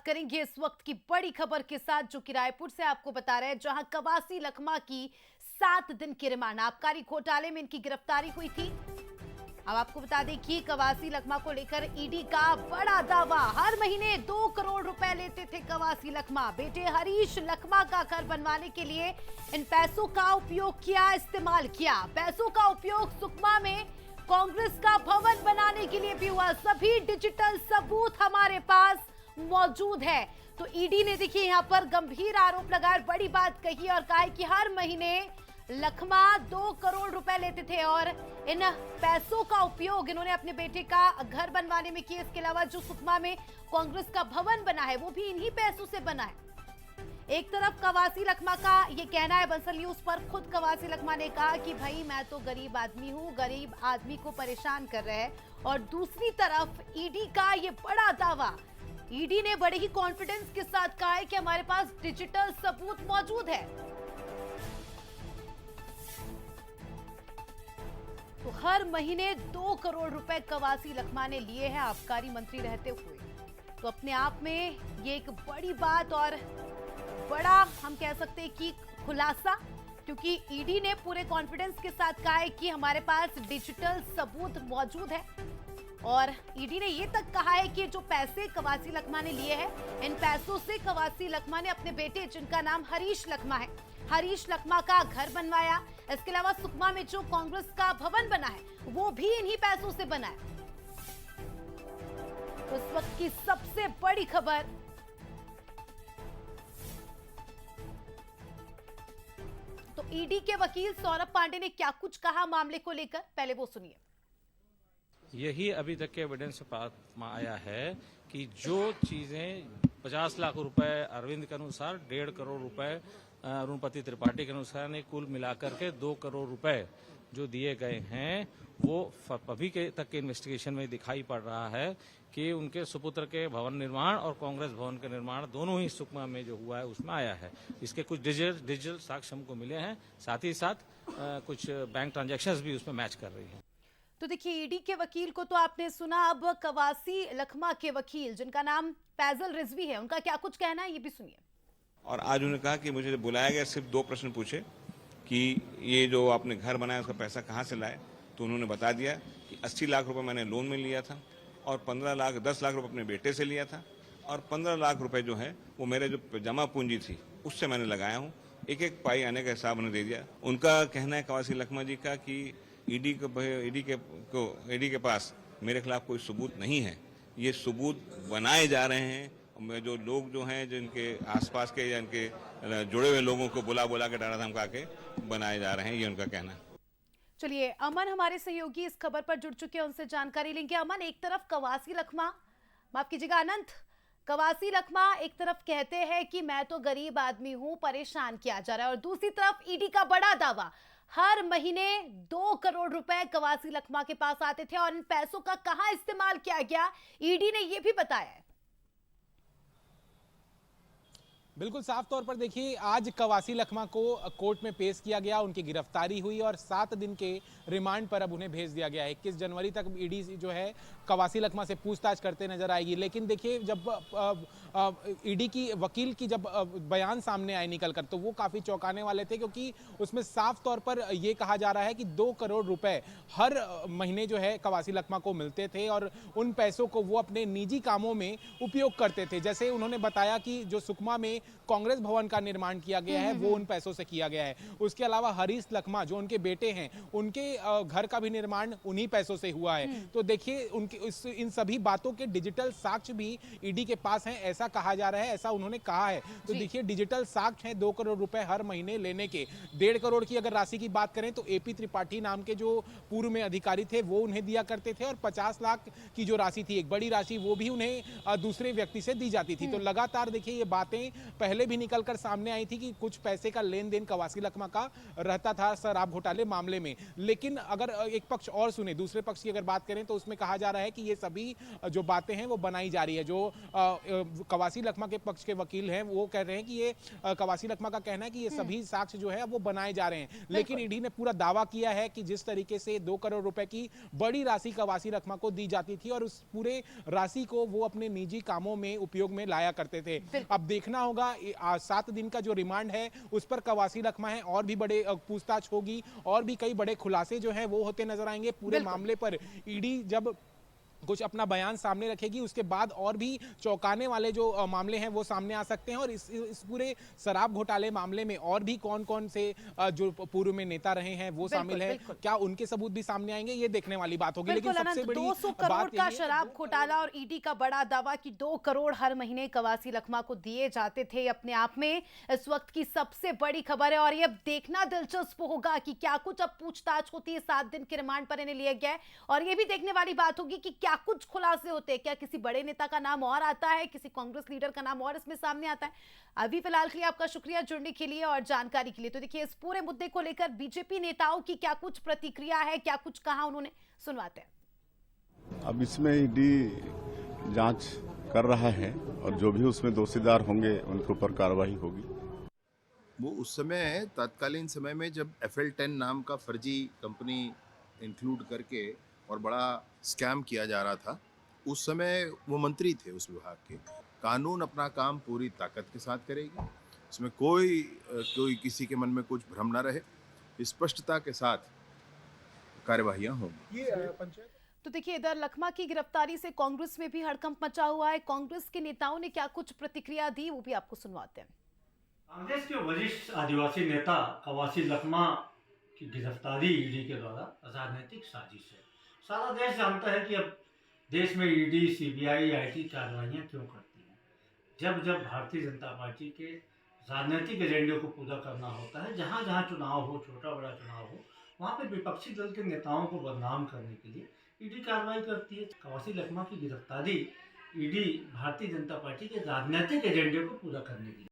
करेंगे इस वक्त की बड़ी खबर के साथ, जो कि रायपुर से आपको बता रहे हैं, जहां कवासी लखमा की 7 दिन की रिमांड। आबकारी घोटाले में इनकी गिरफ्तारी हुई थी। अब आपको बता दें कि कवासी लखमा को लेकर ईडी का बड़ा दावा। हर महीने 2 करोड़ रुपए लेते थे कवासी लखमा। बेटे हरीश लखमा का घर बनवाने के लिए इन पैसों का उपयोग किया, इस्तेमाल किया। पैसों का उपयोग सुकमा में कांग्रेस का भवन बनाने के लिए भी हुआ। सभी डिजिटल सबूत हमारे पास मौजूद है। तो ईडी ने देखिए यहां पर गंभीर आरोप लगाए, बड़ी बात कही और कहा कि हर महीने लखमा 2 करोड़ रुपए लेते थे और इन पैसों का उपयोग इन्होंने अपने बेटे का घर बनवाने में किया। इसके अलावा जो सुकमा में कांग्रेस का भवन बना है वो भी इन्हीं पैसों से बना है। एक तरफ कवासी लखमा का ये कहना है, बंसल न्यूज पर खुद कवासी लखमा ने कहा कि भाई मैं तो गरीब आदमी हूं, गरीब आदमी को परेशान कर रहे हैं। और दूसरी तरफ ईडी का ये बड़ा दावा। ईडी ने बड़े ही कॉन्फिडेंस के साथ कहा है कि हमारे पास डिजिटल सबूत मौजूद है। तो हर महीने 2 करोड़ रुपए कवासी लखमा ने लिए हैं आबकारी मंत्री रहते हुए। तो अपने आप में ये एक बड़ी बात और बड़ा हम कह सकते हैं कि खुलासा, क्योंकि ईडी ने पूरे कॉन्फिडेंस के साथ कहा है कि हमारे पास डिजिटल सबूत मौजूद है। और ईडी ने ये तक कहा है कि जो पैसे कवासी लखमा ने लिए हैं, इन पैसों से कवासी लखमा ने अपने बेटे, जिनका नाम हरीश लखमा है, हरीश लखमा का घर बनवाया। इसके अलावा सुकमा में जो कांग्रेस का भवन बना है वो भी इन्हीं पैसों से बना है। तो इस वक्त की सबसे बड़ी खबर, तो ईडी के वकील सौरभ पांडे ने क्या कुछ कहा मामले को लेकर, पहले वो सुनिए। यही अभी तक के एविडेंस में आया है कि जो चीजें 50 लाख रुपए अरविंद के अनुसार, 1.5 करोड़ रुपए अरुणपति त्रिपाठी के अनुसार ने कुल मिलाकर के 2 करोड़ रुपए जो दिए गए हैं, वो अभी के तक के इन्वेस्टिगेशन में दिखाई पड़ रहा है कि उनके सुपुत्र के भवन निर्माण और कांग्रेस भवन के निर्माण दोनों ही सुकमा में जो हुआ है उसमें आया है। इसके कुछ डिजिटल साक्ष्य हमको मिले हैं, साथ ही साथ कुछ बैंक ट्रांजैक्शंस भी उसमें मैच कर रही हैं। तो देखिए ईडी के वकील को तो आपने सुना, अब कवासी लखमा के वकील जिनका नाम फैजल रिजवी है, उनका क्या कुछ कहना है ये भी सुनिए। और आज उन्होंने कहा कि मुझे बुलाया गया, सिर्फ 2 प्रश्न पूछे कि ये जो आपने घर बनाया उसका पैसा कहाँ से लाए। तो उन्होंने बता दिया कि 80 लाख रुपए मैंने लोन में लिया था और 10 लाख रुपए अपने बेटे से लिया था और 15 लाख रुपए जो है वो मेरे जो जमा पूंजी थी उससे मैंने लगाया हूँ। एक एक पाई आने का हिसाब उन्हें दे दिया। उनका कहना है कवासी लखमा जी का कि ईडी के पास मेरे खिलाफ कोई सबूत नहीं है, ये सबूत बनाए जा रहे हैं। जो लोग जो हैं, जिनके आसपास के या इनके जुड़े हुए लोगों को बुला के डरा धमका के बनाए जा रहे हैं, ये उनका कहना है। चलिए अमन हमारे सहयोगी इस खबर पर जुड़ चुके हैं, उनसे जानकारी लेंगे। अमन, एक तरफ कवासी लखमा, माफ कीजिएगा अनंत, कवासी लखमा एक तरफ कहते हैं कि मैं तो गरीब आदमी हूं, परेशान किया जा रहा है, और दूसरी तरफ ईडी का बड़ा दावा, हर महीने 2 करोड़ रुपए कवासी लखमा के पास आते थे और इन पैसों का कहां इस्तेमाल किया गया ईडी ने यह भी बताया है। बिल्कुल साफ तौर पर देखिए, आज कवासी लखमा को कोर्ट में पेश किया गया, उनकी गिरफ्तारी हुई और 7 दिन के रिमांड पर अब उन्हें भेज दिया गया है। 21 जनवरी तक ईडी जो है कवासी लखमा से पूछताछ करते नजर आएगी। लेकिन देखिए, जब ईडी की वकील की जब बयान सामने आए निकलकर, तो वो काफी चौंकाने वाले थे, क्योंकि उसमें साफ तौर पर यह कहा जा रहा है कि 2 करोड़ रुपए हर महीने जो है कवासी लखमा को मिलते थे और उन पैसों को वो अपने निजी कामों में उपयोग करते थे। जैसे उन्होंने बताया कि जो सुकमा में कांग्रेस भवन का निर्माण किया गया है वो उन पैसों से किया गया है। उसके अलावा हरीश लखमा जो उनके बेटे हैं, उनके घर का भी निर्माण उन्हीं पैसों से हुआ है। तो देखिए, उनके इन सभी बातों के डिजिटल साक्ष्य भी ईडी के पास हैं, ऐसा कहा जा रहा है, ऐसा उन्होंने कहा है। तो देखिए, डिजिटल साक्ष्य हैं 2 करोड़ रुपए हर महीने लेने के। 1.5 करोड़ की अगर राशि की बात करें तो एपी त्रिपाठी नाम के जो पूर्व में अधिकारी थे वो उन्हें दिया करते थे, और 50 लाख की जो राशि थी, एक बड़ी राशि, वो भी उन्हें दूसरे व्यक्ति से दी जाती थी। तो लगातार देखिए ये बातें पहले भी निकलकर सामने आई थी कि कुछ पैसे का लेन देन कवासी लखमा का रहता था शराब घोटाले मामले में। लेकिन अगर एक पक्ष और सुने, दूसरे पक्ष की अगर बात करें तो उसमें कहा जा रहा है कि ये सभी जो बातें हैं वो बनाई जा रही है। जो कवासी लखमा के पक्ष के वकील हैं वो कह रहे हैं कि ये कवासी लखमा का कहना है कि ये सभी साक्ष्य जो है वो बनाए जा रहे हैं, लेकिन ईडी ने पूरा दावा किया है कि जिस तरीके से 2 करोड़ रुपए की बड़ी राशि कवासी लखमा को दी जाती थी और उस पूरे राशि को वो अपने निजी कामों में उपयोग में लाया करते थे। अब देखना होगा 7 दिन का जो रिमांड है उस पर कवासी लखमा है और भी बड़े पूछताछ होगी और भी कई बड़े खुलासे जो हैं वो होते नजर आएंगे। पूरे मामले पर ईडी जब कुछ अपना बयान सामने रखेगी उसके बाद और भी चौंकाने वाले जो मामले हैं वो सामने आ सकते हैं और इस पूरे शराब घोटाले मामले में और भी कौन-कौन से जो पूर्व में नेता रहे हैं वो शामिल है, क्या उनके सबूत भी सामने आएंगे, ये देखने वाली बात होगी। लेकिन सबसे बड़ी 200 करोड़ का शराब घोटाला और ईडी का बड़ा दावा कि 2 करोड़ हर महीने कवासी लखमा को दिए जाते थे, अपने आप में इस वक्त की सबसे बड़ी खबर है। और ये देखना दिलचस्प होगा कि क्या कुछ अब पूछताछ होती है, 7 दिन के रिमांड पर इन्हें लिया गया है और ये भी देखने वाली बात होगी कि क्या कुछ खुलासे होते हैं, क्या किसी बड़े नेता का नाम और आता है, किसी कांग्रेस लीडर का नाम और इसमें सामने आता है। अभी फिलहाल के लिए आपका शुक्रिया जुड़ने के लिए और जानकारी के लिए। तो देखिए इस पूरे मुद्दे को लेकर बीजेपी नेताओं की क्या कुछ प्रतिक्रिया है, क्या कुछ कहा उन्होंने, सुनवाते हैं। अब इसमें ईडी जांच कर रहा है और जो भी उसमें दोषीदार होंगे उनके ऊपर कार्रवाई होगी। वो उस समय तत्कालीन समय में जब FL10 नाम का फर्जी कंपनी इंक्लूड करके और बड़ा स्कैम किया जा रहा था, उस समय वो मंत्री थे उस विभाग के। कानून अपना काम पूरी ताकत के साथ करेगी, इसमें कोई किसी के मन में कुछ भ्रम ना रहे, स्पष्टता के साथ कार्यवाहियां होंगी। तो देखिए इधर लखमा की गिरफ्तारी से कांग्रेस में भी हड़कंप मचा हुआ है। कांग्रेस के नेताओं ने क्या कुछ प्रतिक्रिया दी वो भी आपको सुनवाते हैं। कांग्रेस के वरिष्ठ आदिवासी नेता कवासी लखमा की गिरफ्तारी ईडी के द्वारा राजनीतिक साजिश है। सारा देश जानता है कि अब देश में ईडी, CBI, IT कार्रवाइयाँ क्यों करती हैं। जब भारतीय जनता पार्टी के राजनीतिक एजेंडे को पूरा करना होता है, जहाँ जहाँ चुनाव हो, छोटा बड़ा चुनाव हो, वहाँ पे विपक्षी दल के नेताओं को बदनाम करने के लिए ईडी कार्रवाई करती है। कवासी लखमा की गिरफ्तारी ईडी भारतीय जनता पार्टी के राजनीतिक एजेंडे को पूरा करने के लिए